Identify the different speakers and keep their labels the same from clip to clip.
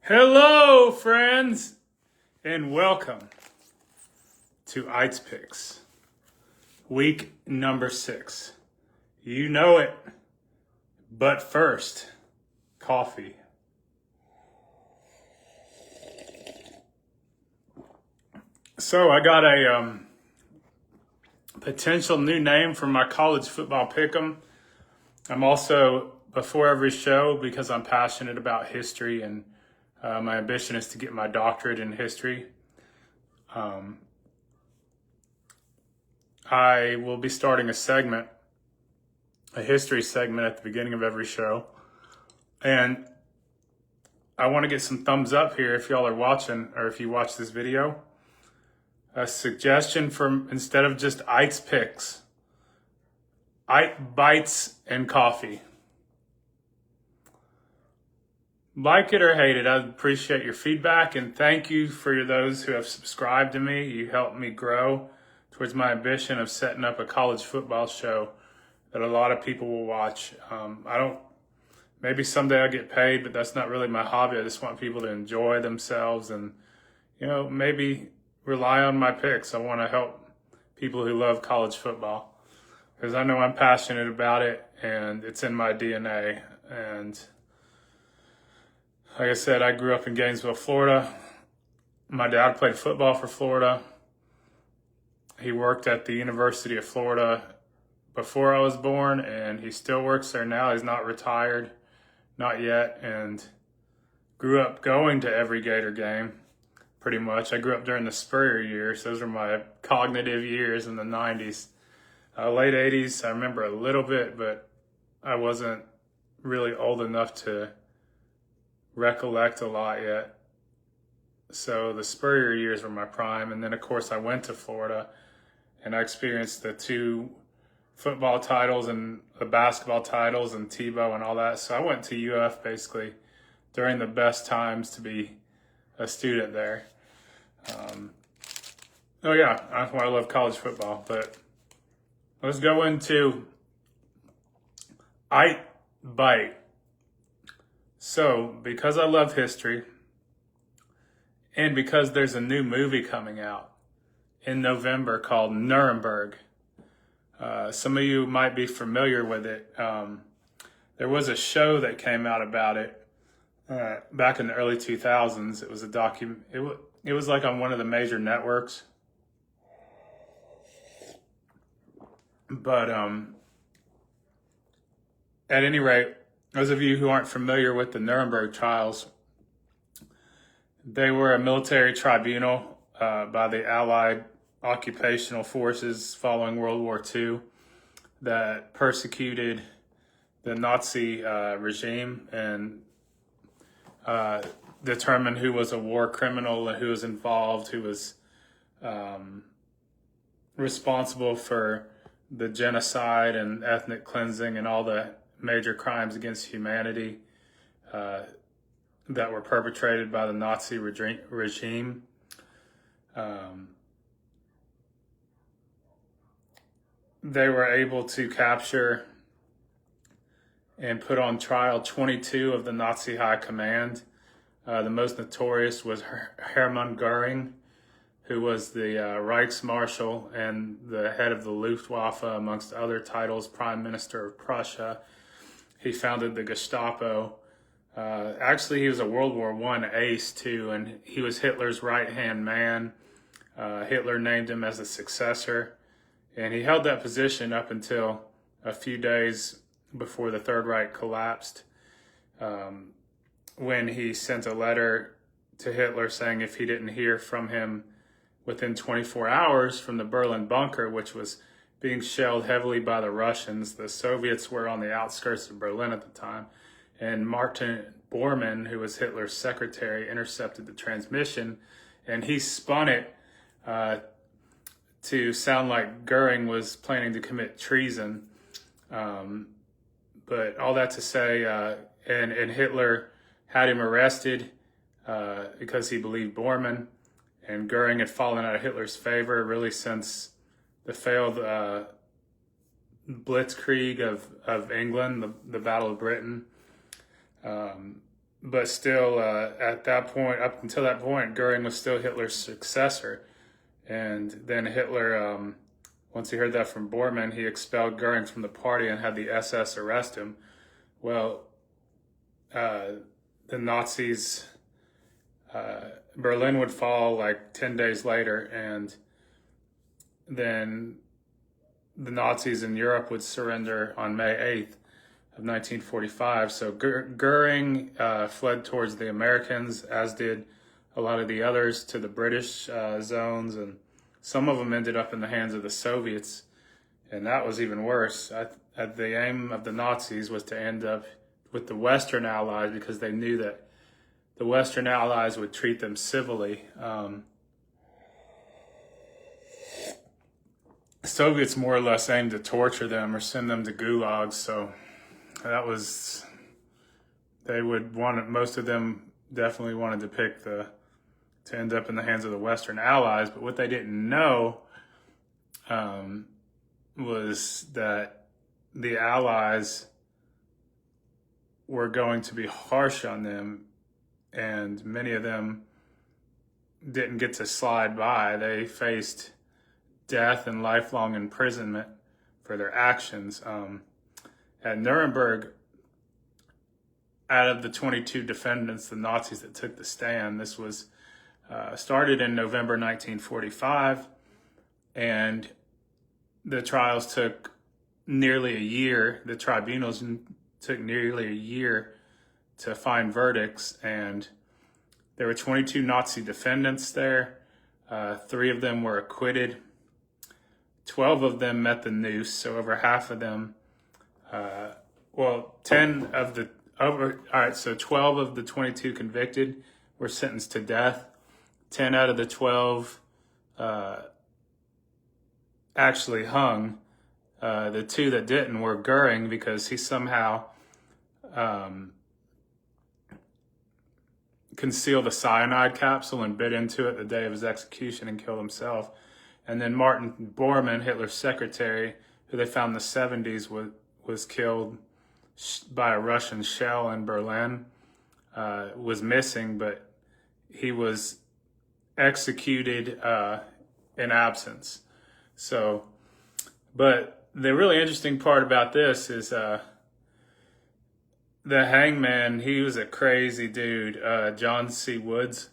Speaker 1: Hello, friends, and welcome to Aydt Picks, week number 6. You know it, but first, coffee. So I got a potential new name for my college football pick'em. I'm also, before every show, because I'm passionate about history and my ambition is to get my doctorate in history. I will be starting a history segment at the beginning of every show. And I want to get some thumbs up here if y'all are watching, or if you watch this video. A suggestion from, instead of just Aydt Picks, Aydt Bites and Coffee. Like it or hate it, I appreciate your feedback, and thank you for those who have subscribed to me. You helped me grow towards my ambition of setting up a college football show that a lot of people will watch. Maybe someday I'll get paid, but that's not really my hobby. I just want people to enjoy themselves and, maybe rely on my picks. I want to help people who love college football because I know I'm passionate about it and it's in my DNA. And like I said, I grew up in Gainesville, Florida. My dad played football for Florida. He worked at the University of Florida before I was born, and he still works there now. He's not retired, not yet, and grew up going to every Gator game, pretty much. I grew up during the Spurrier years. Those are my cognitive years in the 90s. Late 80s, I remember a little bit, but I wasn't really old enough to recollect a lot yet. So the Spurrier years were my prime. And then, of course, I went to Florida and I experienced the 2 football titles and the basketball titles and Tebow and all that. So I went to UF basically during the best times to be a student there. That's why I love college football. But let's go into Aydt Bite. So, because I love history, and because there's a new movie coming out in November called Nuremburg, some of you might be familiar with it. There was a show that came out about it back in the early 2000s. It was it was like on one of the major networks. But at any rate, those of you who aren't familiar with the Nuremberg trials, they were a military tribunal by the Allied occupational forces following World War II that persecuted the Nazi regime and determined who was a war criminal and who was involved, who was responsible for the genocide and ethnic cleansing and all the major crimes against humanity that were perpetrated by the Nazi regime. They were able to capture and put on trial 22 of the Nazi high command. The most notorious was Hermann Goering, who was the Reichsmarshal and the head of the Luftwaffe, amongst other titles, Prime Minister of Prussia. He founded the Gestapo. Actually, he was a World War I ace too, and he was Hitler's right-hand man. Hitler named him as a successor, and he held that position up until a few days before the Third Reich collapsed, when he sent a letter to Hitler saying if he didn't hear from him within 24 hours from the Berlin bunker, which was being shelled heavily by the Russians. The Soviets were on the outskirts of Berlin at the time. And Martin Bormann, who was Hitler's secretary, intercepted the transmission. And he spun it to sound like Goering was planning to commit treason. But all that to say, and Hitler had him arrested because he believed Bormann. And Goering had fallen out of Hitler's favor really since the failed blitzkrieg of England, the Battle of Britain. but still, at that point, up until that point, Goering was still Hitler's successor. And then Hitler, once he heard that from Bormann, he expelled Goering from the party and had the SS arrest him. Well, the Nazis, Berlin would fall like 10 days later, and then the Nazis in Europe would surrender on May 8th of 1945. So Goering fled towards the Americans, as did a lot of the others, to the British zones, and some of them ended up in the hands of the Soviets, and that was even worse. The aim of the Nazis was to end up with the Western Allies, because they knew that the Western Allies would treat them civilly. Soviets more or less aimed to torture them or send them to gulags, so that was, most of them definitely wanted to pick to end up in the hands of the Western Allies. But what they didn't know was that the Allies were going to be harsh on them, and many of them didn't get to slide by. They faced death and lifelong imprisonment for their actions. At Nuremberg, out of the 22 defendants, the Nazis that took the stand, this was started in November 1945, and the trials took nearly a year. The tribunals took nearly a year to find verdicts, and there were 22 Nazi defendants there. 3 of them were acquitted. 12 of them met the noose, so over half of them, 10 of the, all right, so 12 of the 22 convicted were sentenced to death. 10 out of the 12 actually hung. The 2 that didn't were Goering, because he somehow concealed a cyanide capsule and bit into it the day of his execution and killed himself. And then Martin Bormann, Hitler's secretary, who they found in the 70s, was killed by a Russian shell in Berlin, was missing, but he was executed in absence. So, but the really interesting part about this is the hangman, he was a crazy dude, John C. Woods.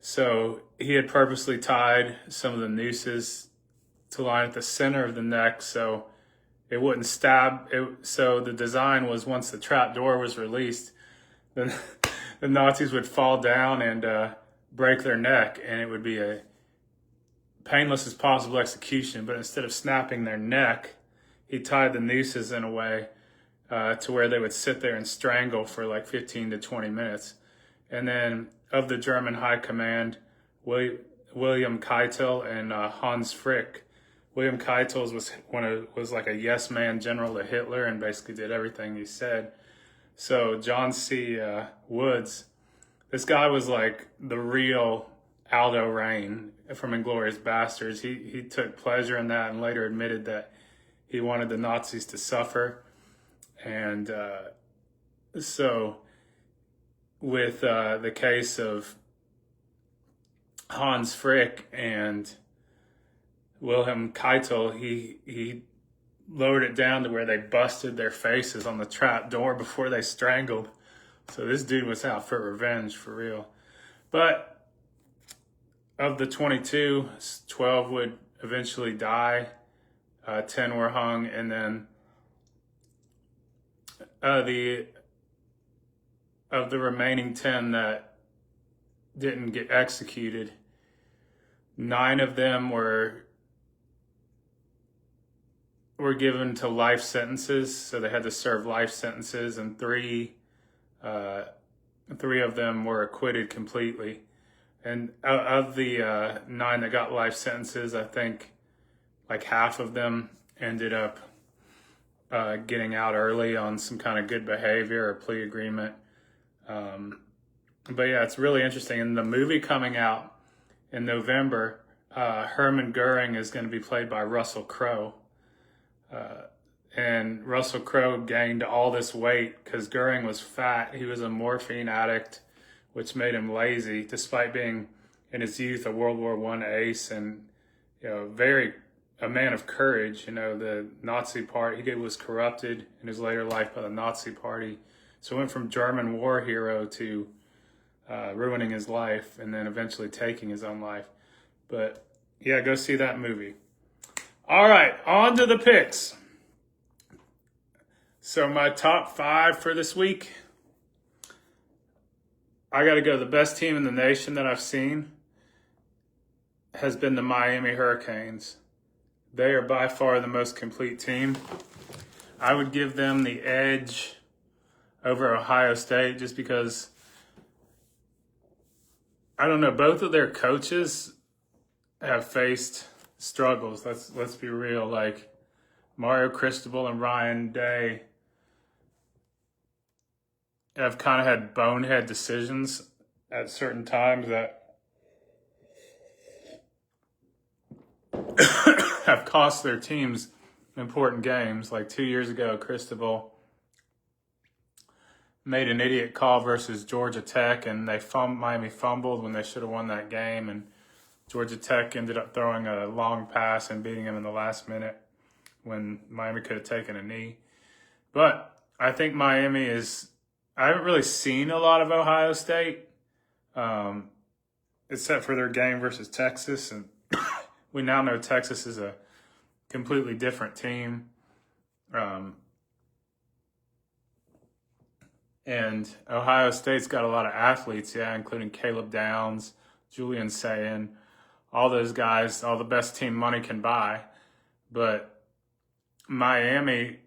Speaker 1: So he had purposely tied some of the nooses to line at the center of the neck so it wouldn't stab. So the design was, once the trap door was released, then the Nazis would fall down and break their neck, and it would be a painless as possible execution. But instead of snapping their neck, he tied the nooses in a way to where they would sit there and strangle for like 15 to 20 minutes. And then of the German High Command, William Keitel and Hans Frick. William Keitel was like a yes man general to Hitler and basically did everything he said. So John C. Woods, this guy was like the real Aldo Rain from Inglourious Basterds. He took pleasure in that and later admitted that he wanted the Nazis to suffer. And so with the case of Hans Frick and Wilhelm Keitel, he lowered it down to where they busted their faces on the trap door before they strangled. So this dude was out for revenge, for real. But of the 22, 12 would eventually die. 10 were hung, and then of the remaining 10 that didn't get executed, 9 of them were given to life sentences, so they had to serve life sentences, and 3 of them were acquitted completely. And of the 9 that got life sentences, I think like half of them ended up getting out early on some kind of good behavior or plea agreement. But yeah, it's really interesting. In the movie coming out in November, Hermann Goering is going to be played by Russell Crowe. and Russell Crowe gained all this weight because Goering was fat. He was a morphine addict, which made him lazy, despite being in his youth a World War I ace and very a man of courage. The Nazi party, he was corrupted in his later life by the Nazi party, so he went from German war hero to ruining his life and then eventually taking his own life. But yeah, go see that movie. All right, on to the picks. So my top 5 for this week, I got to go. The best team in the nation that I've seen has been the Miami Hurricanes. They are by far the most complete team. I would give them the edge over Ohio State just because, I don't know, both of their coaches have faced struggles. Let's be real. Like Mario Cristobal and Ryan Day have kind of had bonehead decisions at certain times that have cost their teams important games. Like 2 years ago, Cristobal made an idiot call versus Georgia Tech, and Miami fumbled when they should have won that game, and Georgia Tech ended up throwing a long pass and beating them in the last minute when Miami could have taken a knee. But I think Miami is, I haven't really seen a lot of Ohio State, except for their game versus Texas. And we now know Texas is a completely different team. And Ohio State's got a lot of athletes, including Caleb Downs, Julian Sayin, all those guys, all the best team money can buy. But Miami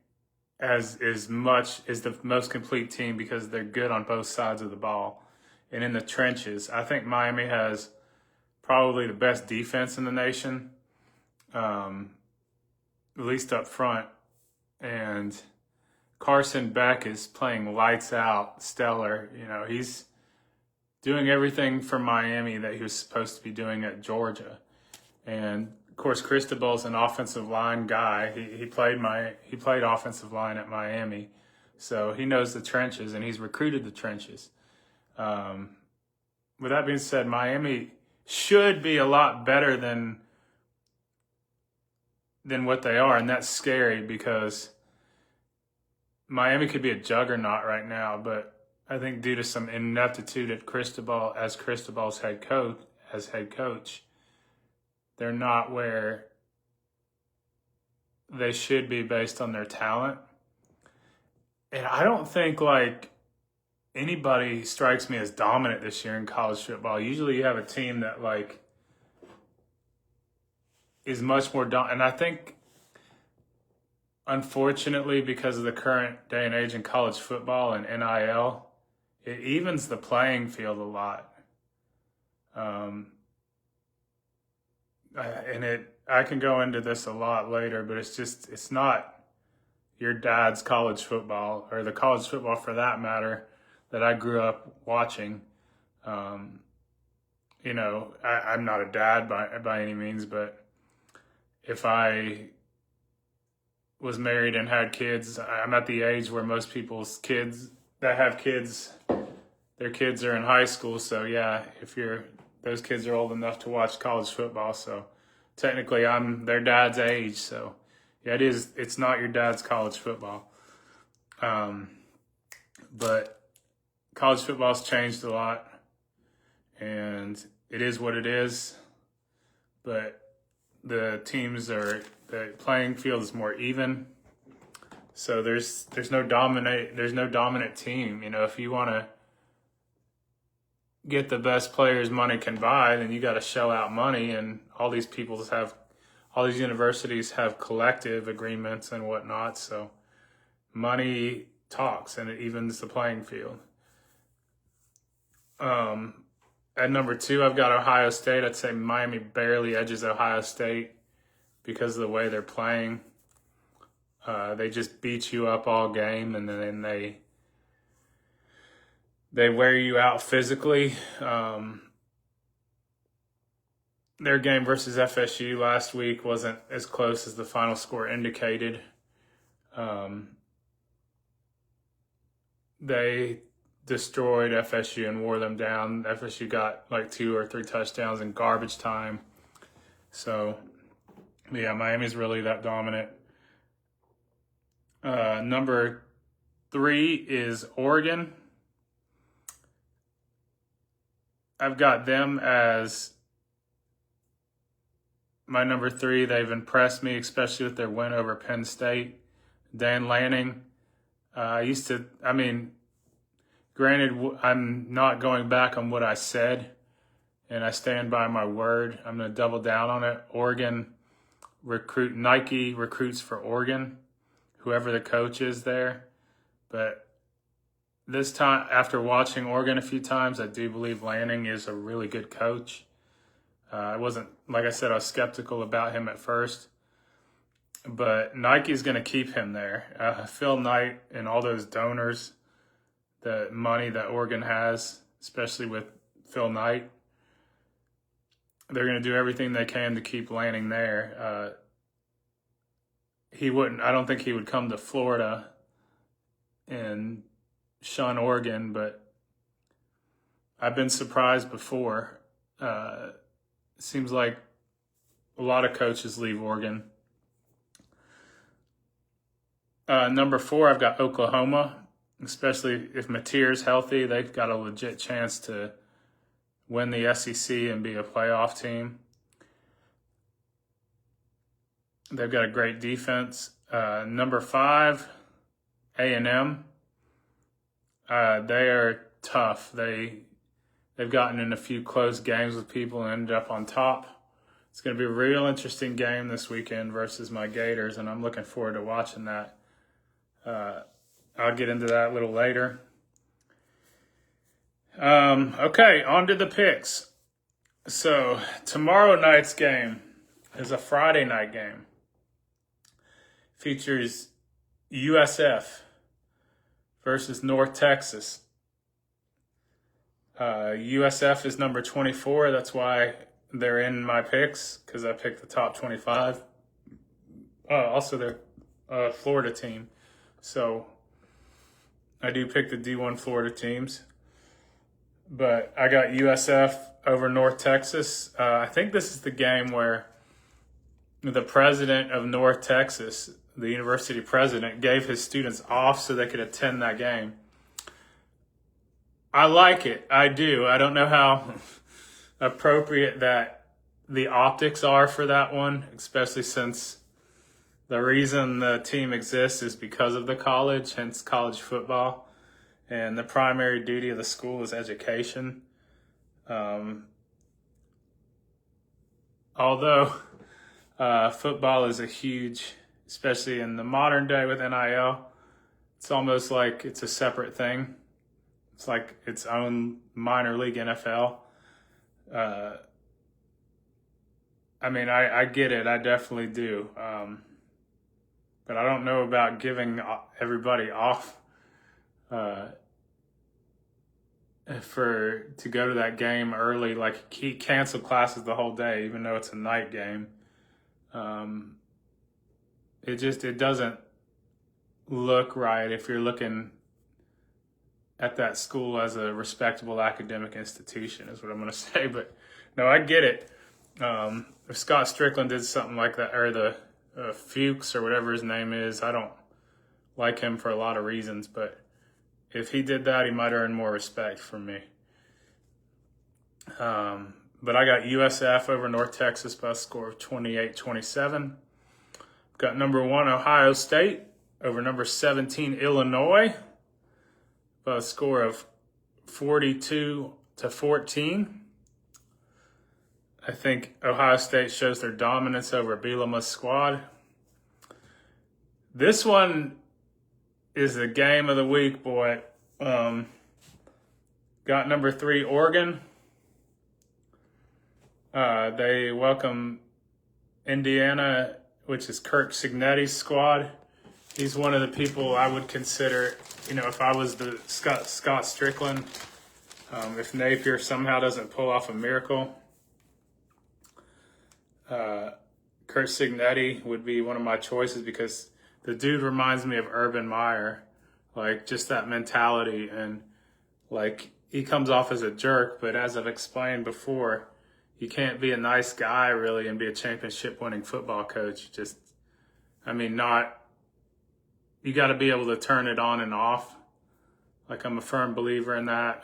Speaker 1: is the most complete team because they're good on both sides of the ball. And in the trenches, I think Miami has probably the best defense in the nation, at least up front. And Carson Beck is playing lights out, stellar. He's doing everything for Miami that he was supposed to be doing at Georgia. And of course, Cristobal's an offensive line guy. He played offensive line at Miami, so he knows the trenches and he's recruited the trenches. With that being said, Miami should be a lot better than what they are, and that's scary because Miami could be a juggernaut right now, but I think due to some ineptitude at Cristobal's head coach, they're not where they should be based on their talent. And I don't think anybody strikes me as dominant this year in college football. Usually you have a team that is much more dominant. And I think, unfortunately, because of the current day and age in college football and NIL, it evens the playing field a lot. I can go into this a lot later, but it's not your dad's college football, or the college football for that matter, that I grew up watching. I'm not a dad by any means, but if I was married and had kids, I'm at the age where most people's kids that have kids, their kids are in high school. So yeah, those kids are old enough to watch college football. So technically I'm their dad's age. So yeah, it's not your dad's college football. But college football's changed a lot, and it is what it is. But the playing field is more even. So there's no dominant team. If you want to get the best players money can buy, then you got to shell out money, and all these universities have collective agreements and whatnot. So money talks, and it evens the playing field. At number 2, I've got Ohio State. I'd say Miami barely edges Ohio State because of the way they're playing. They just beat you up all game, and then they wear you out physically. Their game versus FSU last week wasn't as close as the final score indicated. They destroyed FSU and wore them down. FSU got like 2 or 3 touchdowns in garbage time. So, yeah, Miami's really that dominant. Number 3 is Oregon. I've got them as my number 3. They've impressed me, especially with their win over Penn State. Dan Lanning. Granted, I'm not going back on what I said, and I stand by my word. I'm going to double down on it. Nike recruits for Oregon, whoever the coach is there. But this time, after watching Oregon a few times, I do believe Lanning is a really good coach. I wasn't, like I said, I was skeptical about him at first. But Nike's going to keep him there. Phil Knight and all those donors, the money that Oregon has, especially with Phil Knight, they're going to do everything they can to keep Lanning there. I don't think he would come to Florida and shun Oregon, but I've been surprised before. It seems like a lot of coaches leave Oregon. Number 4, I've got Oklahoma. Especially if Mateer's healthy, they've got a legit chance to win the SEC and be a playoff team. They've got a great defense. Number 5, A&M. They are tough. They've gotten in a few close games with people and ended up on top. It's going to be a real interesting game this weekend versus my Gators, and I'm looking forward to watching that. I'll get into that a little later. Okay, on to the picks. So tomorrow night's game is a Friday night game. Features USF versus North Texas. USF is number 24. That's why they're in my picks, because I picked the top 25. Also, they're a Florida team. So I do pick the D1 Florida teams. But I got USF over North Texas. I think this is the game where the president of North Texas, the university president, gave his students off so they could attend that game. I like it. I do. I don't know how appropriate that the optics are for that one, especially since the reason the team exists is because of the college, hence college football. And the primary duty of the school is education. Although football is a huge, especially in the modern day with NIL, it's almost like it's a separate thing. It's like its own minor league NFL. I get it. I definitely do. But I don't know about giving everybody off to go to that game early. Like, he canceled classes the whole day, even though it's a night game. It doesn't look right if you're looking at that school as a respectable academic institution, is what I'm going to say. But no, I get it. If Scott Strickland did something like that, or the Fuchs or whatever his name is, I don't like him for a lot of reasons, but if he did that, he might earn more respect from me. But I got USF over North Texas by a score of 28-27. Got number 1 Ohio State over number 17 Illinois by a score of 42-14. I think Ohio State shows their dominance over Bielema's squad. This one is the game of the week, boy. Got number 3 Oregon. They welcome Indiana, which is Kirk Cignetti's squad. He's one of the people I would consider, if I was the Scott Strickland, if Napier somehow doesn't pull off a miracle, Kirk Cignetti would be one of my choices, because the dude reminds me of Urban Meyer, like just that mentality. And like he comes off as a jerk, but as I've explained before, you can't be a nice guy really and be a championship winning football coach. Just, I mean, you got to be able to turn it on and off. Like I'm a firm believer in that.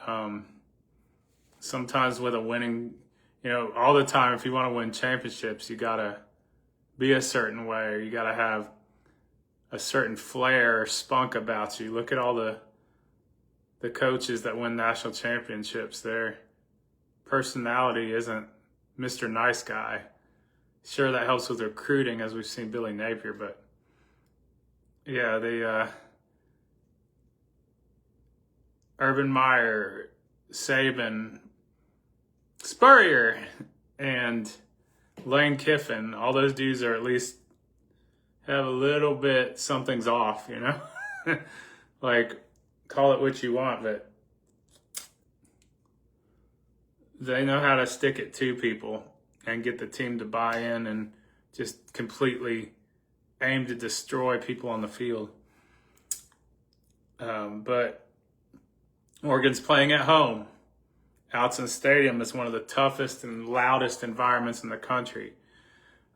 Speaker 1: Sometimes with a winning, all the time, if you want to win championships, you got to be a certain way, or you got to have a certain flair or spunk about you. Look at all the coaches that win national championships. Their personality isn't Mr. Nice Guy. Sure, that helps with recruiting, as we've seen Billy Napier, but yeah, Urban Meyer, Saban, Spurrier, and Lane Kiffin, all those dudes are at least have a little bit, something's off, like, call it what you want, but they know how to stick it to people and get the team to buy in and just completely aim to destroy people on the field. But Oregon's playing at home. Autzen Stadium is one of the toughest and loudest environments in the country.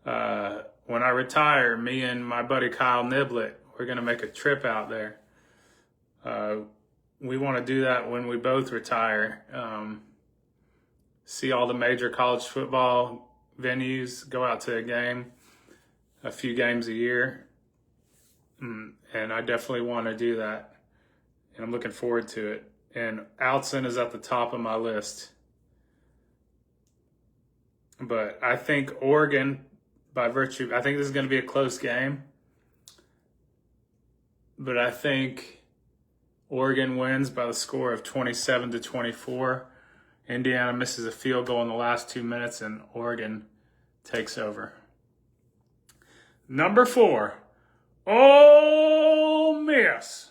Speaker 1: When I retire, me and my buddy Kyle Niblett, we're going to make a trip out there. We want to do that when we both retire. See all the major college football venues, go out to a game, a few games a year. And I definitely want to do that. And I'm looking forward to it. And Autzen is at the top of my list. But I think Oregon, I think this is going to be a close game. But I think Oregon wins by the score of 27-24. Indiana misses a field goal in the last 2 minutes, and Oregon takes over. Number 4, Ole Miss.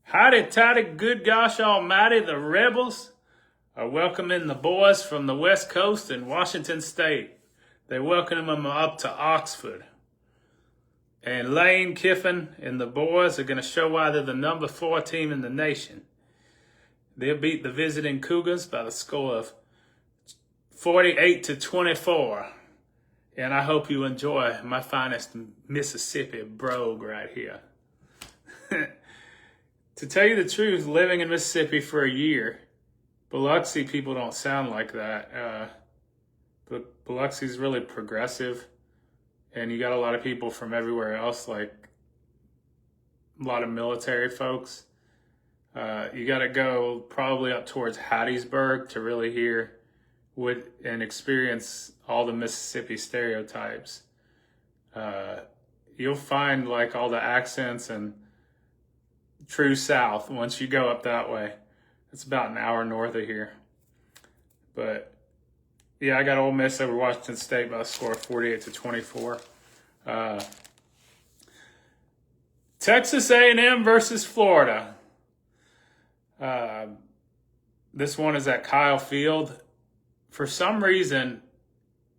Speaker 1: Howdy toddy, good gosh almighty, the Rebels are welcoming the boys from the West Coast and Washington State. They welcome them up to Oxford. And Lane Kiffin and the boys are going to show why they're the number 4 team in the nation. They'll beat the visiting Cougars by the score of 48-24. And I hope you enjoy my finest Mississippi brogue right here. To tell you the truth, living in Mississippi for a year, Biloxi people don't sound like that. But Biloxi's really progressive, and you got a lot of people from everywhere else, like a lot of military folks. You got to go probably up towards Hattiesburg to really hear and experience all the Mississippi stereotypes. You'll find like all the accents and true South once you go up that way. It's about an hour north of here. But yeah, I got Ole Miss over Washington State by a score of 48-24. Texas A&M versus Florida. This one is at Kyle Field. For some reason,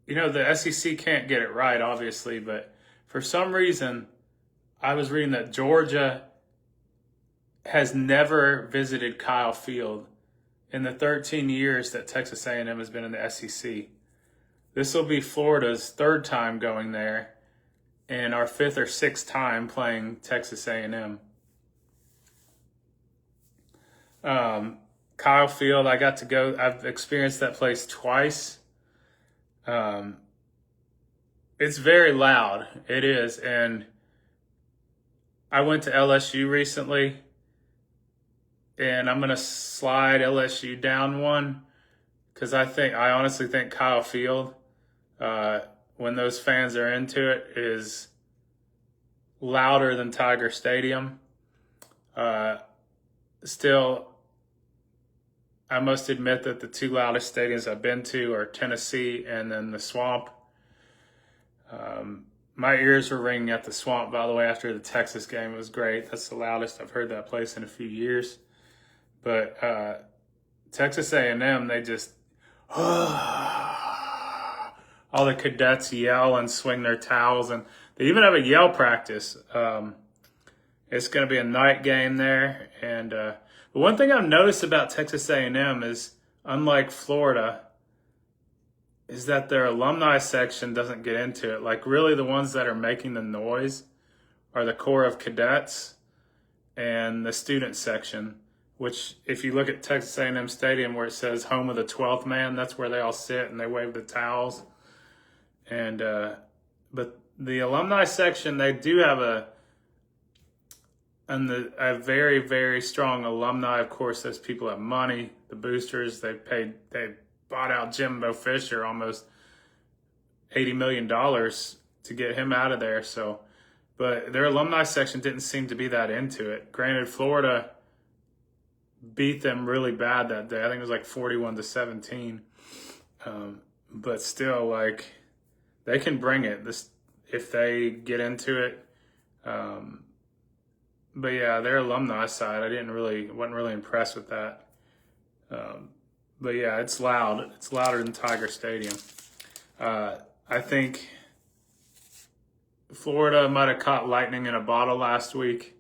Speaker 1: the SEC can't get it right, obviously, but for some reason, I was reading that Georgia has never visited Kyle Field in the 13 years that Texas A&M has been in the SEC. This will be Florida's 3rd time going there and our 5th or 6th time playing Texas A&M. Kyle Field, I got to go. I've experienced that place twice. It's very loud. It is. And I went to LSU recently, and I'm going to slide LSU down one because I honestly think Kyle Field, when those fans are into it, is louder than Tiger Stadium. Still, I must admit that the 2 loudest stadiums I've been to are Tennessee and then the Swamp. My ears were ringing at the Swamp, by the way, after the Texas game. It was great. That's the loudest I've heard that place in a few years. But Texas A&M, they just, all the cadets yell and swing their towels, and they even have a yell practice. It's going to be a night game there, and the one thing I've noticed about Texas A&M is, unlike Florida, is that their alumni section doesn't get into it. Like, really, the ones that are making the noise are the Corps of Cadets and the student section, which, if you look at Texas A&M Stadium where it says home of the 12th man, that's where they all sit and they wave the towels. And but the alumni section, they do have a very, very strong alumni. Of course, those people have money. The boosters, they bought out Jimbo Fisher almost $80 million to get him out of there. So, but their alumni section didn't seem to be that into it. Granted, Florida beat them really bad that day. I think it was like 41-17. But still, like, they can bring it if they get into it. But yeah, their alumni side, wasn't really impressed with that. But yeah, it's loud. It's louder than Tiger Stadium. I think Florida might have caught lightning in a bottle last week.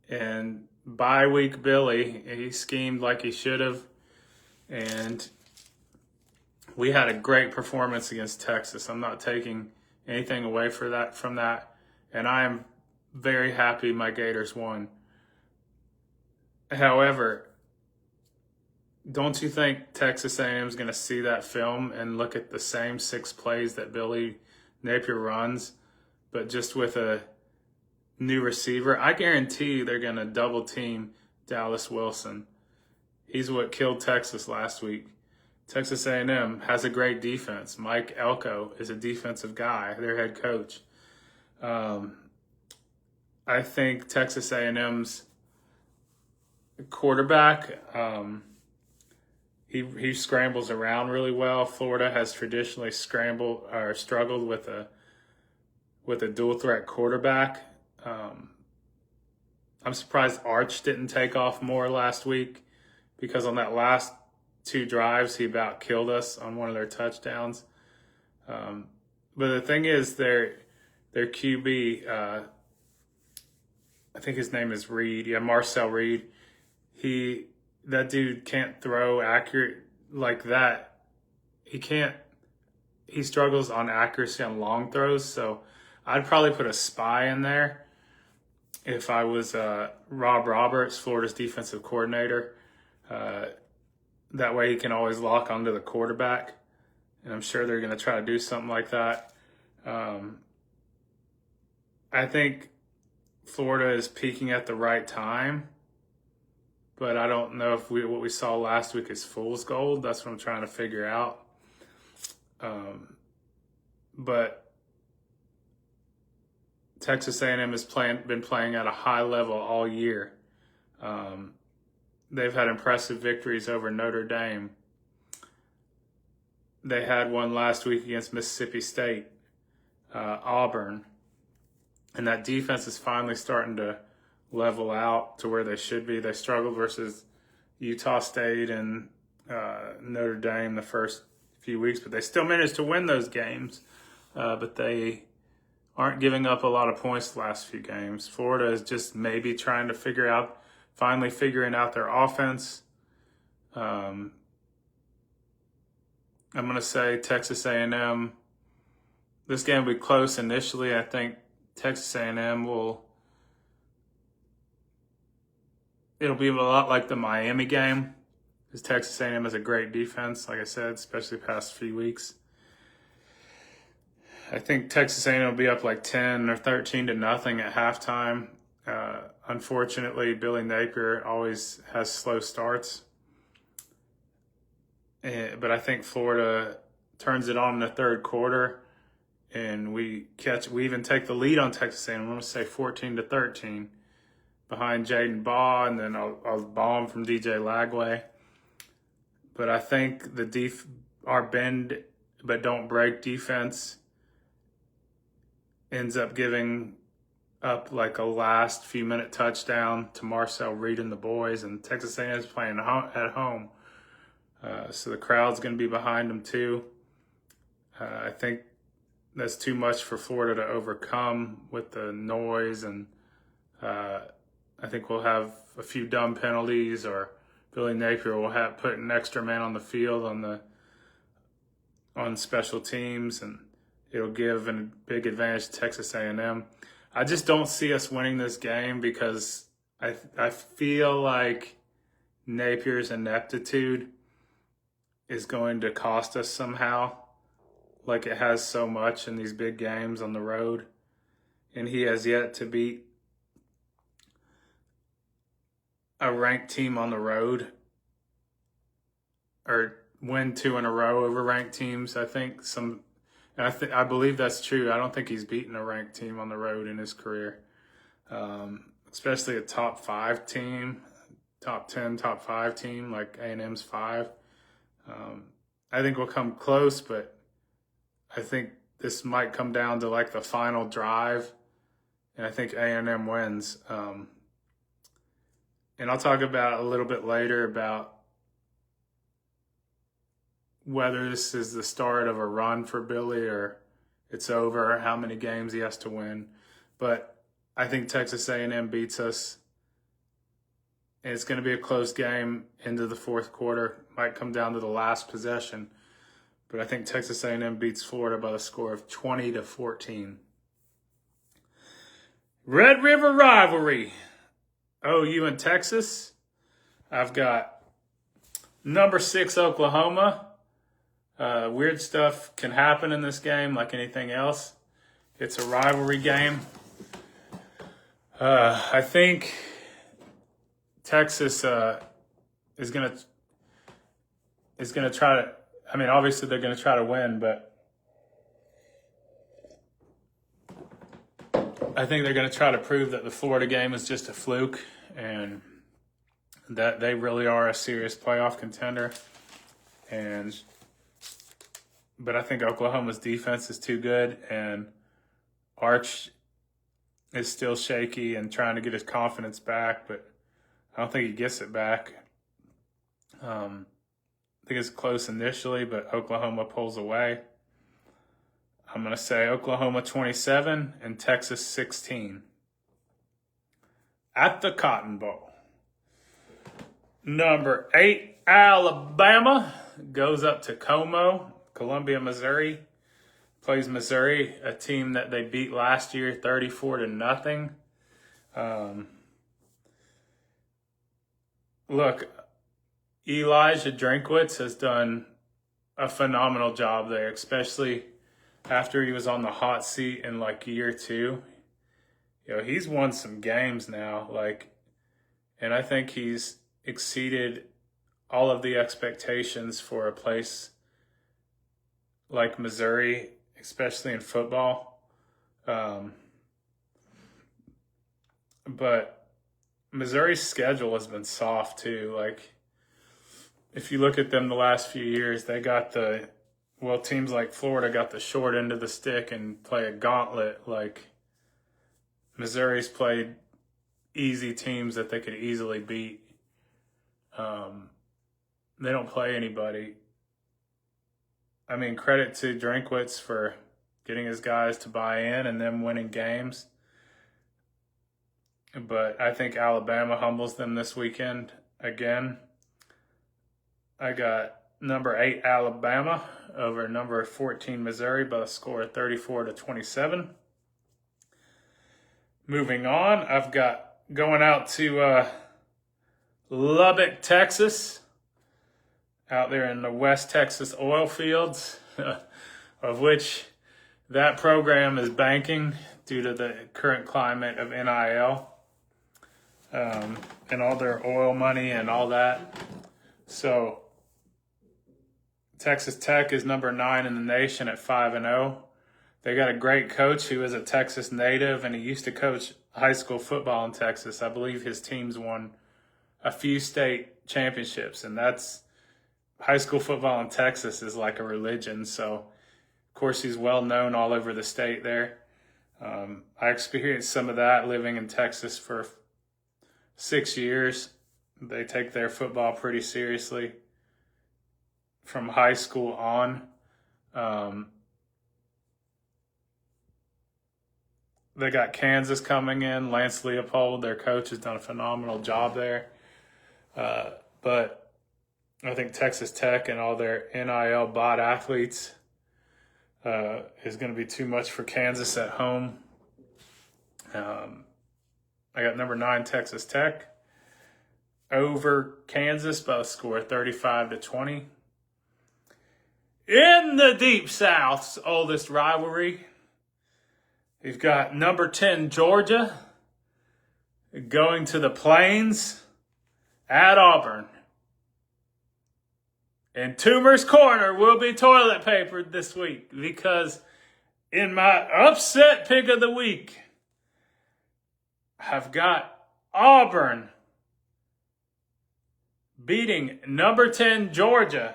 Speaker 1: And bye week Billy, he schemed like he should have. And we had a great performance against Texas. I'm not taking anything away from that. And I am very happy my Gators won. However, don't you think Texas A&M is going to see that film and look at the same 6 plays that Billy Napier runs, but just with a new receiver? I guarantee they're going to double team Dallas Wilson. He's what killed Texas last week. Texas A&M has a great defense. Mike Elko is a defensive guy, their head coach. I think Texas A&M's quarterback, he scrambles around really well. Florida has traditionally struggled with a dual threat quarterback. I'm surprised Arch didn't take off more last week, because on that last 2 drives he about killed us on one of their touchdowns. But the thing is, their QB, I think his name is Reed. Yeah, Marcel Reed. That dude can't throw accurate like that. He struggles on accuracy on long throws. So I'd probably put a spy in there if I was Rob Roberts, Florida's defensive coordinator. That way he can always lock onto the quarterback. And I'm sure they're going to try to do something like that. I think Florida is peaking at the right time, but I don't know if what we saw last week is fool's gold. That's what I'm trying to figure out. But Texas A&M has been playing at a high level all year. They've had impressive victories over Notre Dame. They had one last week against Mississippi State, Auburn. And that defense is finally starting to level out to where they should be. They struggled versus Utah State and Notre Dame the first few weeks, but they still managed to win those games. But they aren't giving up a lot of points the last few games. Florida is just maybe trying to finally figuring out their offense. I'm going to say Texas A&M. This game will be close initially. I think Texas A&M it'll be a lot like the Miami game, because Texas A&M has a great defense, like I said, especially the past few weeks. I think Texas A&M will be up like 10 or 13-0 at halftime. Unfortunately, Billy Napier always has slow starts. But I think Florida turns it on in the third quarter, and we even take the lead on Texas A&M. I'm going to say 14-13 behind Jaden Baugh, and then a bomb from DJ Lagway. But I think our bend but don't break defense ends up giving up like a last few minute touchdown to Marcel Reed and the boys, and Texas A&M is playing at home. So the crowd's going to be behind them too. I think that's too much for Florida to overcome with the noise, and I think we'll have a few dumb penalties, or Billy Napier will have put an extra man on the field on special teams, and it'll give a big advantage to Texas A&M. I just don't see us winning this game because I feel like Napier's ineptitude is going to cost us somehow, like it has so much in these big games on the road. And he has yet to beat a ranked team on the road, or win 2 in a row over ranked teams. I believe that's true. I don't think he's beaten a ranked team on the road in his career, especially a top 5 team, top 10, top 5 team like A&M's 5. I think we'll come close, but I think this might come down to like the final drive, and I think A&M wins. And I'll talk about a little bit later about whether this is the start of a run for Billy or it's over, how many games he has to win. But I think Texas A&M beats us, and it's going to be a close game into the fourth quarter. Might come down to the last possession, but I think Texas A&M beats Florida by the score of 20-14. Red River rivalry. OU and Texas. I've got number 6 Oklahoma. Weird stuff can happen in this game like anything else. It's a rivalry game. I think Texas is gonna try to. I mean, obviously they're gonna try to win, but I think they're gonna try to prove that the Florida game is just a fluke and that they really are a serious playoff contender. But I think Oklahoma's defense is too good, and Arch is still shaky and trying to get his confidence back, but I don't think he gets it back. I think it's close initially, but Oklahoma pulls away. I'm going to say Oklahoma 27 and Texas 16. At the Cotton Bowl, number 8 Alabama goes up to Columbia, Missouri. Plays Missouri, a team that they beat last year 34-0. Look, Elijah Drinkwitz has done a phenomenal job there, especially after he was on the hot seat in like year 2. You know, he's won some games now, and I think he's exceeded all of the expectations for a place like Missouri, especially in football. But Missouri's schedule has been soft too. Like, if you look at them the last few years, they got teams like Florida got the short end of the stick and play a gauntlet. Like, Missouri's played easy teams that they could easily beat. They don't play anybody. I mean, credit to Drinkwitz for getting his guys to buy in and them winning games. But I think Alabama humbles them this weekend again. I got number 8 Alabama over number 14 Missouri by a score of 34-27. Moving on, I've got going out to Lubbock, Texas, out there in the West Texas oil fields, of which that program is banking due to the current climate of NIL and all their oil money and all that. So Texas Tech is number 9 in the nation at 5-0. They got a great coach who is a Texas native, and he used to coach high school football in Texas. I believe his teams won a few state championships, and that's high school football in Texas is like a religion. So, of course, he's well known all over the state there. I experienced some of that living in Texas for 6 years. They take their football pretty seriously from high school on. They got Kansas coming in. Lance Leopold, their coach, has done a phenomenal job there. But I think Texas Tech and all their NIL bot athletes is going to be too much for Kansas at home. I got number 9 Texas Tech over Kansas by a score 35-20. In the Deep South's oldest rivalry, you've got number 10 Georgia going to the Plains at Auburn. And Toomer's Corner will be toilet papered this week because in my upset pick of the week, I've got Auburn beating number 10 Georgia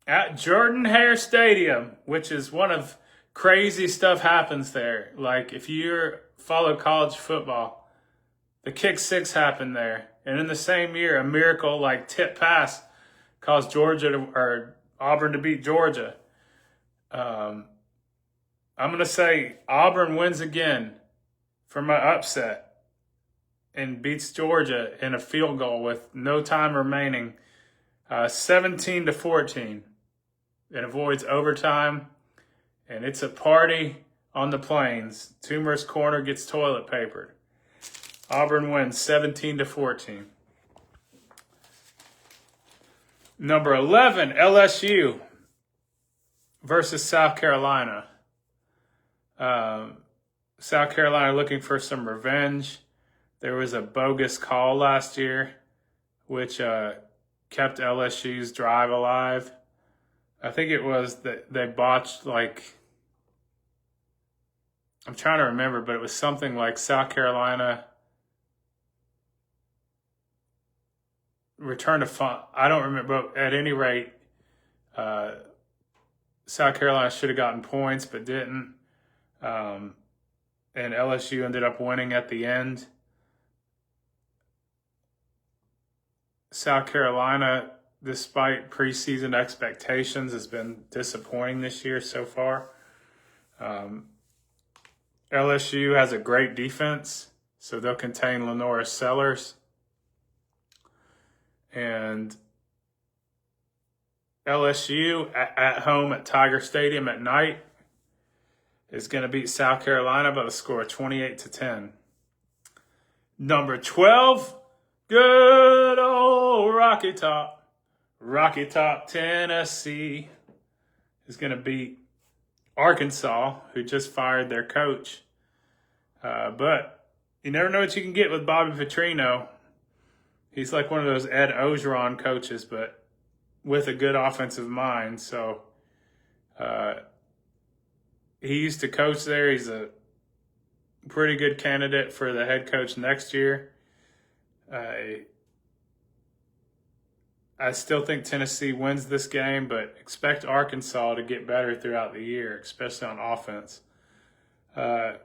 Speaker 1: at Jordan-Hare Stadium, which is one of crazy stuff happens there. Like if you follow college football, the kick six happened there. And in the same year, a miracle like tip pass caused Auburn to beat Georgia. I'm going to say Auburn wins again for my upset and beats Georgia in a field goal with no time remaining, 17-14. It avoids overtime, and it's a party on the Plains. Toomer's Corner gets toilet papered. Auburn wins 17-14. Number 11, LSU versus South Carolina. South Carolina looking for some revenge. There was a bogus call last year, which kept LSU's drive alive. I think it was that they botched, I'm trying to remember, but it was something like South Carolina return to fun. I don't remember, but at any rate, South Carolina should have gotten points, but didn't. And LSU ended up winning at the end. South Carolina, despite preseason expectations, has been disappointing this year so far. LSU has a great defense, so they'll contain Lenora Sellers. And LSU at home at Tiger Stadium at night is going to beat South Carolina by the score of 28-10. Number 12, good old Rocky Top, Tennessee is going to beat Arkansas, who just fired their coach. But you never know what you can get with Bobby Petrino. He's like one of those Ed Ogeron coaches, but with a good offensive mind. So he used to coach there. He's a pretty good candidate for the head coach next year. I still think Tennessee wins this game, but expect Arkansas to get better throughout the year, especially on offense. I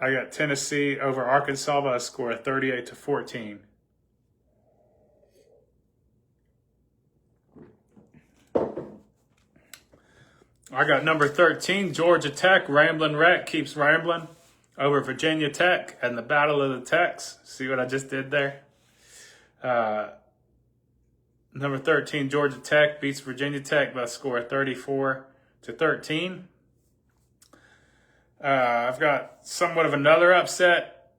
Speaker 1: got Tennessee over Arkansas by a score of 38-14. I got number 13, Georgia Tech. Ramblin' Wreck keeps rambling over Virginia Tech and the Battle of the Techs. See what I just did there? Number 13, Georgia Tech beats Virginia Tech by a score of 34-13. I've got somewhat of another upset.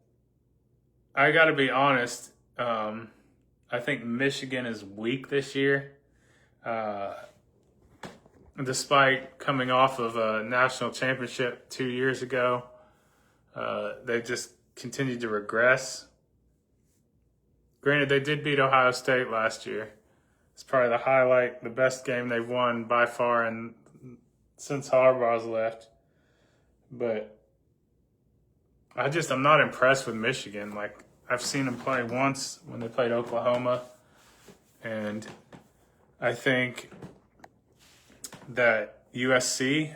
Speaker 1: I got to be honest. I think Michigan is weak this year. Despite coming off of a national championship 2 years ago, they've just continued to regress. Granted, they did beat Ohio State last year. It's probably the highlight, the best game they've won by far and since Harbaugh's left. But I'm not impressed with Michigan. Like, I've seen them play once when they played Oklahoma, and I think that USC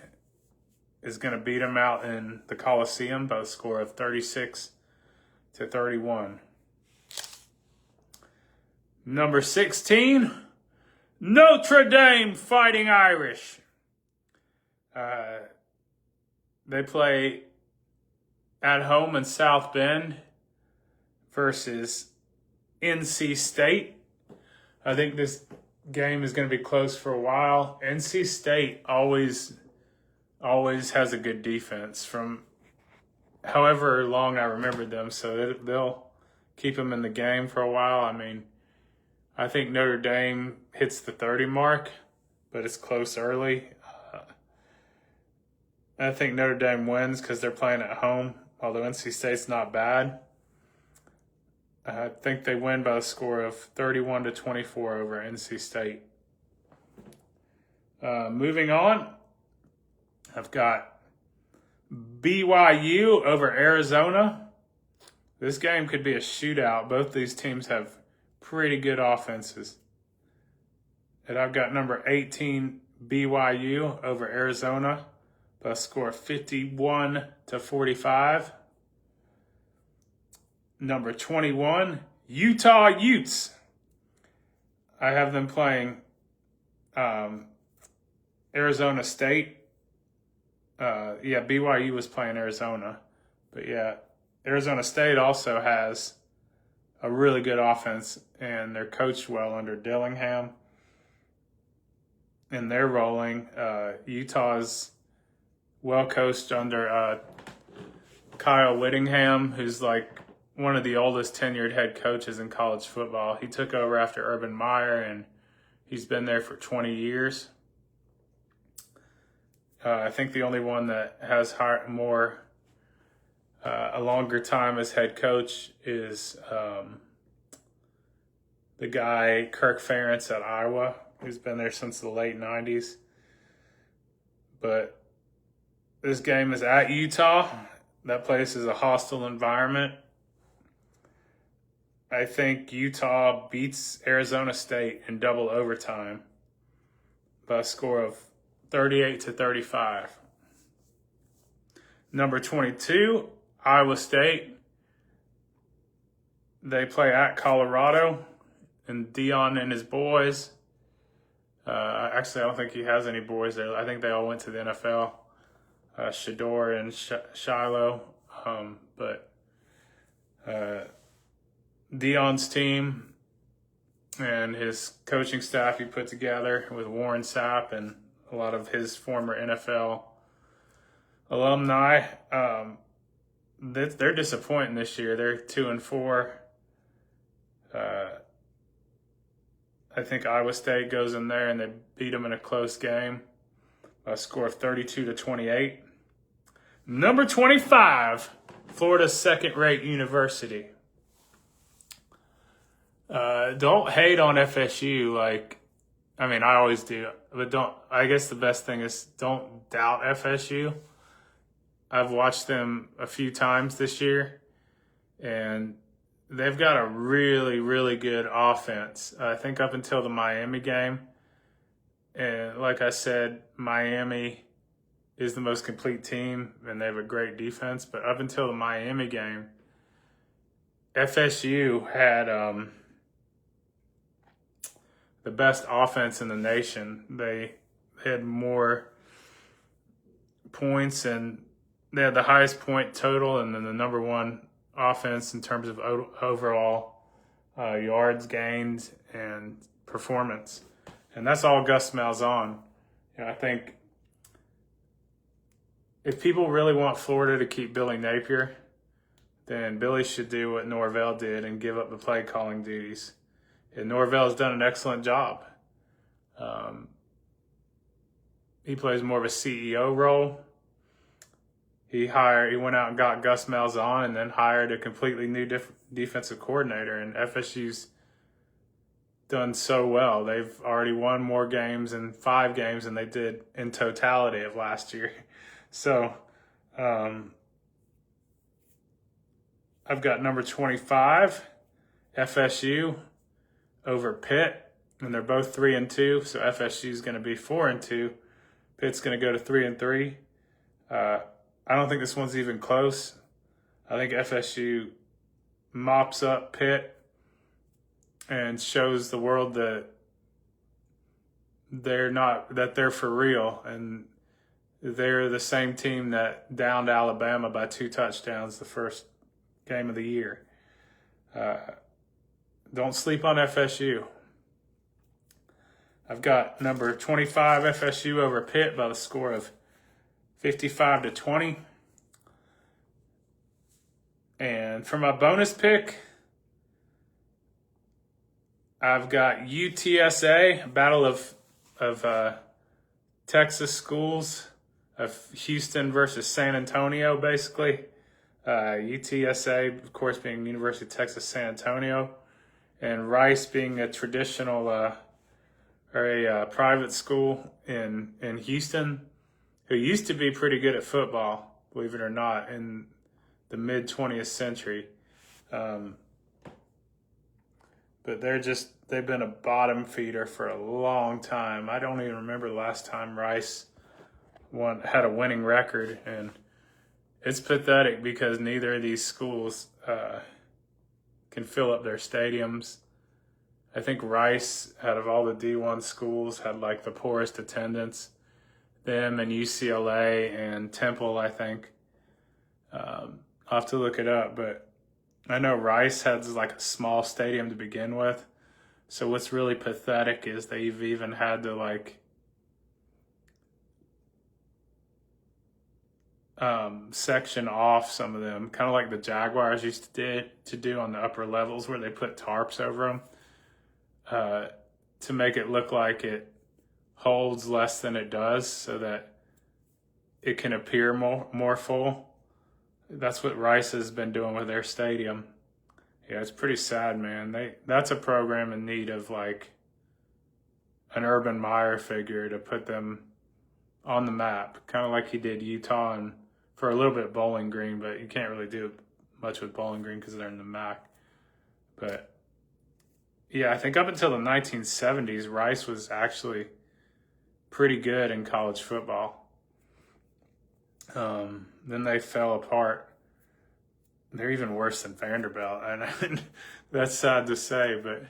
Speaker 1: is going to beat them out in the Coliseum by a score of 36-31. Number 16, Notre Dame Fighting Irish They play at home in South Bend versus NC State. I think this game is going to be close for a while. NC State always has a good defense from however long I remembered them, so they'll keep them in the game for a while. I mean, I think Notre Dame hits the 30 mark, but it's close early. I think Notre Dame wins because they're playing at home, although NC State's not bad. I think they win by a score of 31-24 over NC State. Moving on, I've got BYU over Arizona. This game could be a shootout. Both these teams have pretty good offenses. And I've got number 18 BYU over Arizona by a score of 51-45. Number 21, Utah Utes. I have them playing Arizona State. BYU was playing Arizona. But yeah, Arizona State also has a really good offense, and they're coached well under Dillingham. And they're rolling. Utah's well coached under Kyle Whittingham, who's like one of the oldest tenured head coaches in college football. He took over after Urban Meyer, and he's been there for 20 years. I think the only one that has a longer time as head coach is the guy Kirk Ferentz at Iowa, who's been there since the late 90s. But this game is at Utah. That place is a hostile environment. I think Utah beats Arizona State in double overtime by a score of 38-35. Number 22, Iowa State. They play at Colorado, and Dion and his boys. Actually, I don't think he has any boys there. I think they all went to the NFL. Shador and Shiloh. But Dion's team and his coaching staff he put together with Warren Sapp and a lot of his former NFL alumni. They're disappointing this year. They're 2-4. I think Iowa State goes in there and they beat them in a close game by a score of 32-28. Number 25, Florida's second-rate university. Don't hate on FSU. I always do, but I guess the best thing is don't doubt FSU. I've watched them a few times this year, and they've got a really, really good offense. I think up until the Miami game, and like I said, Miami is the most complete team, and they have a great defense. But up until the Miami game, FSU had the best offense in the nation. They had more points, and they had the highest point total, and then the number one offense in terms of overall yards gained and performance. And that's all Gus Malzahn. I think if people really want Florida to keep Billy Napier, then Billy should do what Norvell did and give up the play calling duties. And Norvell has done an excellent job. He plays more of a CEO role. He went out and got Gus Malzahn and then hired a completely new defensive coordinator. And FSU's done so well. They've already won more games in 5 games than they did in totality of last year. So I've got number 25, FSU, over Pitt. And they're both 3-2. So FSU is going to be 4-2. Pitt's going to go to 3-3. I don't think this one's even close. I think FSU mops up Pitt and shows the world that they're for real, and they're the same team that downed Alabama by 2 touchdowns the first game of the year. Don't sleep on FSU. I've got number 25 FSU over Pitt by the score of 55-20. And for my bonus pick, I've got UTSA, Battle of Texas Schools of Houston versus San Antonio, basically. UTSA, of course, being University of Texas San Antonio, and Rice being a traditional or a private school in Houston, who used to be pretty good at football, believe it or not, in the mid 20th century. But they've been a bottom feeder for a long time. I don't even remember the last time Rice had a winning record, and it's pathetic because neither of these schools can fill up their stadiums. I think Rice, out of all the D1 schools, had like the poorest attendance. Them and UCLA and Temple, I think. I'll have to look it up, but I know Rice has like a small stadium to begin with. So what's really pathetic is they've even had to like section off some of them, kind of like the Jaguars used to do on the upper levels, where they put tarps over them to make it look like it holds less than it does, so that it can appear more full. That's what Rice has been doing with their stadium. Yeah, it's pretty sad, man. That's a program in need of like an Urban Meyer figure to put them on the map, kind of like he did Utah and for a little bit Bowling Green, but you can't really do much with Bowling Green because they're in the MAC. But yeah, I think up until the 1970s, Rice was actually pretty good in college football. Then they fell apart. They're even worse than Vanderbilt, and that's sad to say, but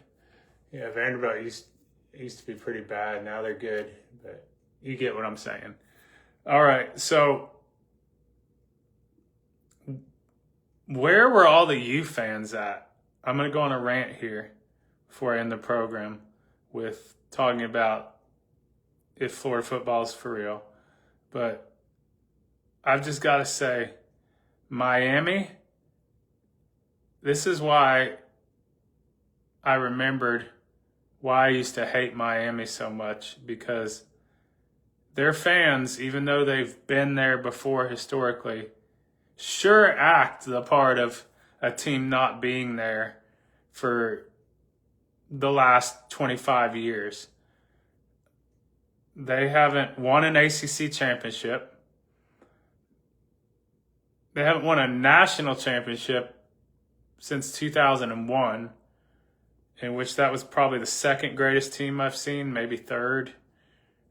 Speaker 1: yeah, Vanderbilt used to be pretty bad. Now they're good, but you get what I'm saying. All right, so where were all the U fans at? I'm going to go on a rant here before I end the program with talking about if Florida football is for real. But I've just got to say, Miami, this is why I remembered why I used to hate Miami so much, because their fans, even though they've been there before historically, sure act the part of a team not being there for the last 25 years. They haven't won an ACC championship. They haven't won a national championship since 2001, in which that was probably the second greatest team I've seen, maybe third.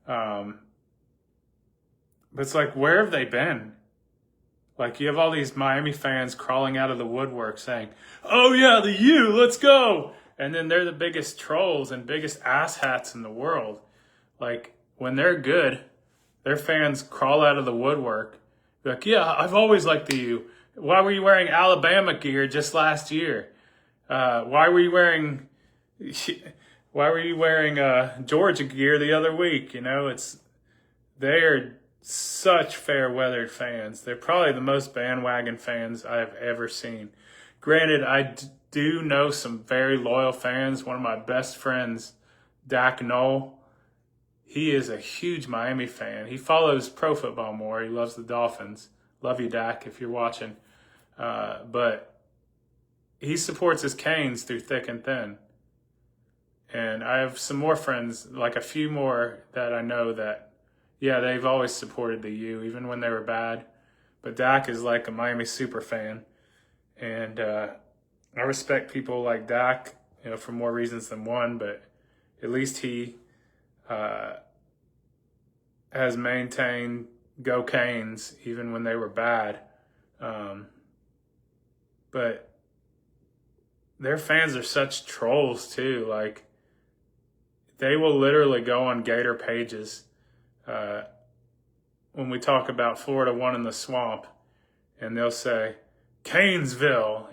Speaker 1: But it's like, where have they been? Like, you have all these Miami fans crawling out of the woodwork saying, oh yeah, the U, let's go. And then they're the biggest trolls and biggest asshats in the world. Like, when they're good, their fans crawl out of the woodwork. Like, yeah, I've always liked the U. Why were you wearing Alabama gear just last year? Why were you wearing Georgia gear the other week? You know, they are such fair-weathered fans. They're probably the most bandwagon fans I've ever seen. Granted, I do know some very loyal fans. One of my best friends, Dak Knoll, he is a huge Miami fan. He follows pro football more. He loves the Dolphins. Love you, Dak, if you're watching. But he supports his Canes through thick and thin. And I have some more friends, like a few more that I know that, yeah, they've always supported the U, even when they were bad. But Dak is like a Miami super fan. And I respect people like Dak, you know, for more reasons than one, but at least he has maintained go Canes even when they were bad. But their fans are such trolls too. Like, when we talk about Florida winning the swamp, and they'll say, Canesville,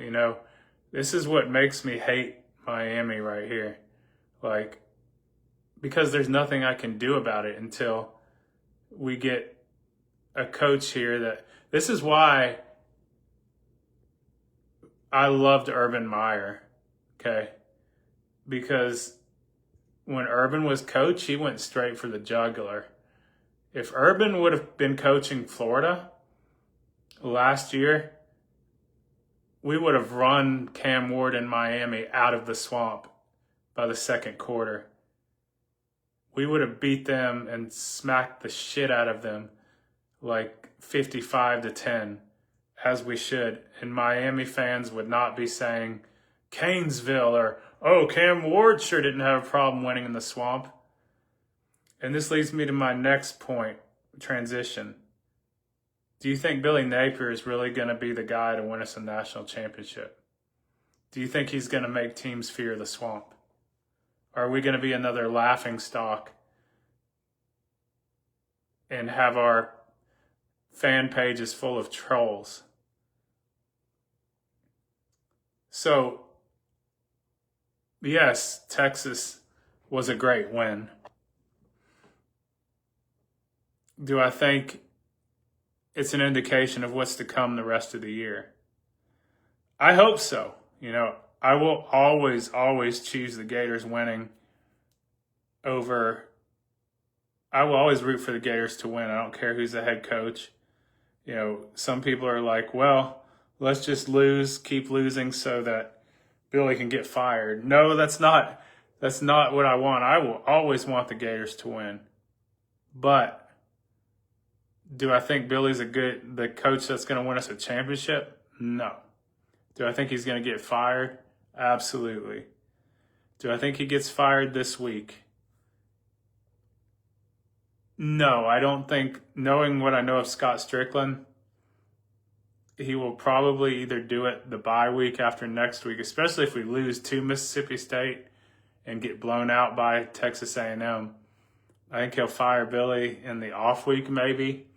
Speaker 1: this is what makes me hate Miami right here. Like, because there's nothing I can do about it until we get a coach here this is why I loved Urban Meyer, okay? Because when Urban was coach, he went straight for the jugular. If Urban would have been coaching Florida last year, we would have run Cam Ward and Miami out of the swamp by the second quarter. We would have beat them and smacked the shit out of them like 55-10, as we should. And Miami fans would not be saying Canesville or, oh, Cam Ward sure didn't have a problem winning in the swamp. And this leads me to my next point, transition. Do you think Billy Napier is really going to be the guy to win us a national championship? Do you think he's going to make teams fear the swamp? Or are we going to be another laughing stock and have our fan pages full of trolls? So, yes, Texas was a great win. Do I think it's an indication of what's to come the rest of the year? I hope so. I will always choose the Gators winning over. I will always root for the Gators to win. I don't care who's the head coach. Some people are like, well, let's just keep losing so that Billy can get fired. No, that's not what I want. I will always want the Gators to win. But do I think Billy's the coach that's going to win us a championship? No. Do I think he's going to get fired? Absolutely. Do I think he gets fired this week? No, I don't think, knowing what I know of Scott Strickland, he will probably either do it the bye week after next week, especially if we lose to Mississippi State and get blown out by Texas A&M. I think he'll fire Billy in the off week maybe.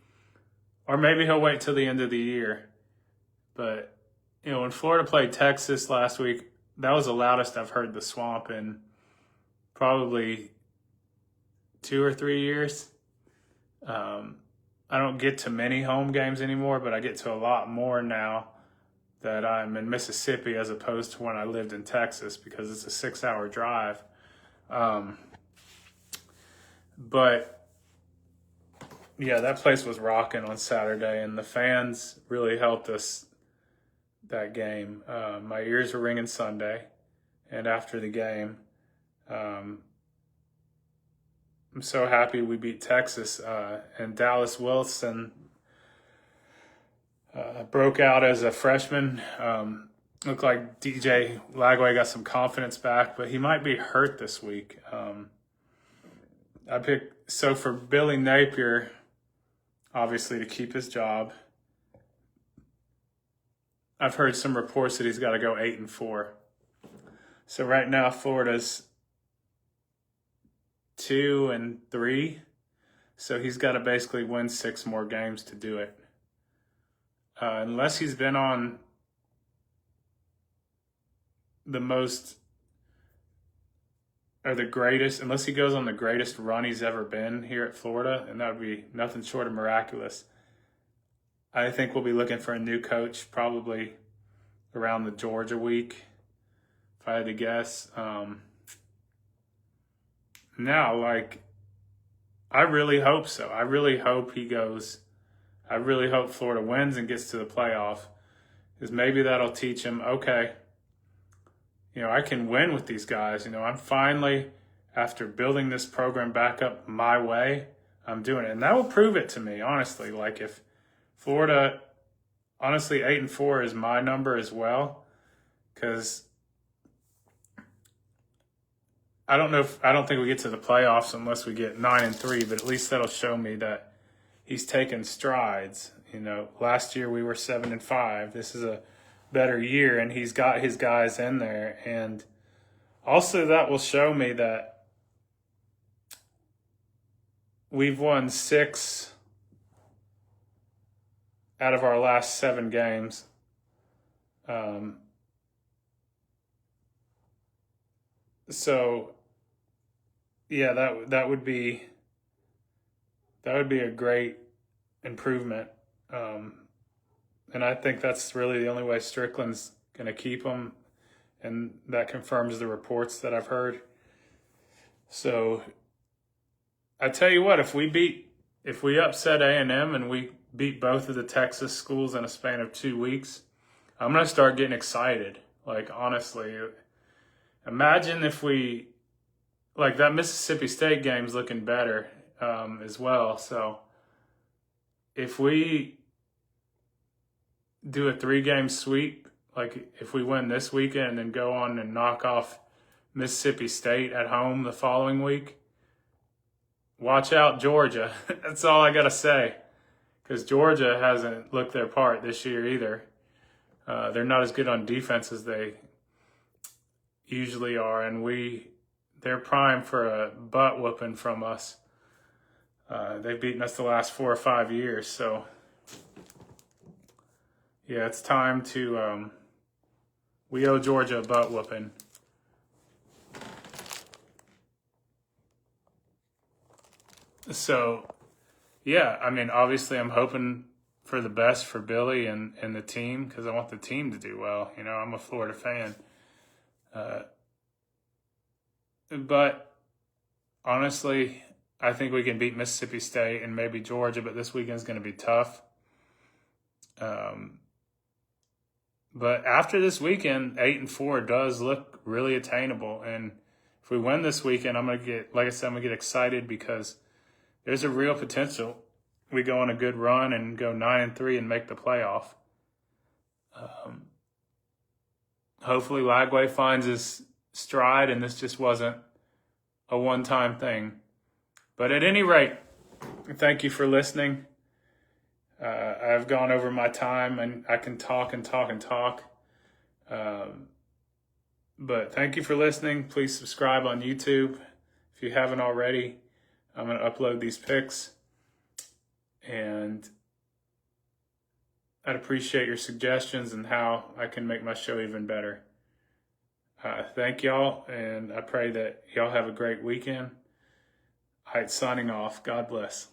Speaker 1: Or maybe he'll wait till the end of the year. But, when Florida played Texas last week, that was the loudest I've heard the swamp in probably 2 or 3 years. I don't get to many home games anymore, but I get to a lot more now that I'm in Mississippi as opposed to when I lived in Texas, because it's a 6-hour drive. But yeah, that place was rocking on Saturday, and the fans really helped us that game. My ears were ringing Sunday, and after the game, I'm so happy we beat Texas. And Dallas Wilson broke out as a freshman. Looked like DJ Lagway got some confidence back, but he might be hurt this week. So for Billy Napier, obviously to keep his job, I've heard some reports that he's got to go 8-4. So right now Florida's 2-3. So he's got to basically win 6 more games to do it. Unless he's been on the most or the greatest, unless he goes on the greatest run he's ever been here at Florida, and that would be nothing short of miraculous. I think we'll be looking for a new coach probably around the Georgia week, if I had to guess. I really hope so. I really hope I really hope Florida wins and gets to the playoff, because maybe that'll teach him, okay, I can win with these guys. I'm finally, after building this program back up my way, I'm doing it. And that will prove it to me, honestly. Like, if Florida, honestly, 8-4 is my number as well, because I don't think we get to the playoffs unless we get 9-3, but at least that'll show me that he's taken strides. Last year we were 7-5. This is a better year, and he's got his guys in there. And also that will show me that we've won 6 out of our last 7 games. So yeah, that would be a great improvement. And I think that's really the only way Strickland's going to keep them, and that confirms the reports that I've heard. So I tell you what, if we upset A&M and we beat both of the Texas schools in a span of 2 weeks, I'm going to start getting excited. Like, honestly, imagine if we, like, that Mississippi State game's looking better as well. So if we do a 3-game sweep, like if we win this weekend and then go on and knock off Mississippi State at home the following week, watch out, Georgia. That's all I got to say, because Georgia hasn't looked their part this year either. They're not as good on defense as they usually are, and they're primed for a butt whooping from us. They've beaten us the last 4 or 5 years, so yeah, it's time to we owe Georgia a butt whooping. So yeah, I mean, obviously I'm hoping for the best for Billy and the team, because I want the team to do well. You know, I'm a Florida fan. But honestly, I think we can beat Mississippi State and maybe Georgia, but this weekend's going to be tough. But after this weekend, 8-4 does look really attainable. And if we win this weekend, I'm going to get, like I said, I'm going to get excited, because there's a real potential we go on a good run and go 9-3 and make the playoff. Hopefully Lagway finds his stride and this just wasn't a one-time thing. But at any rate, thank you for listening. I've gone over my time and I can talk and talk and talk. But thank you for listening. Please subscribe on YouTube if you haven't already. I'm going to upload these pics, and I'd appreciate your suggestions and how I can make my show even better. Thank y'all, and I pray that y'all have a great weekend. Aydt signing off. God bless.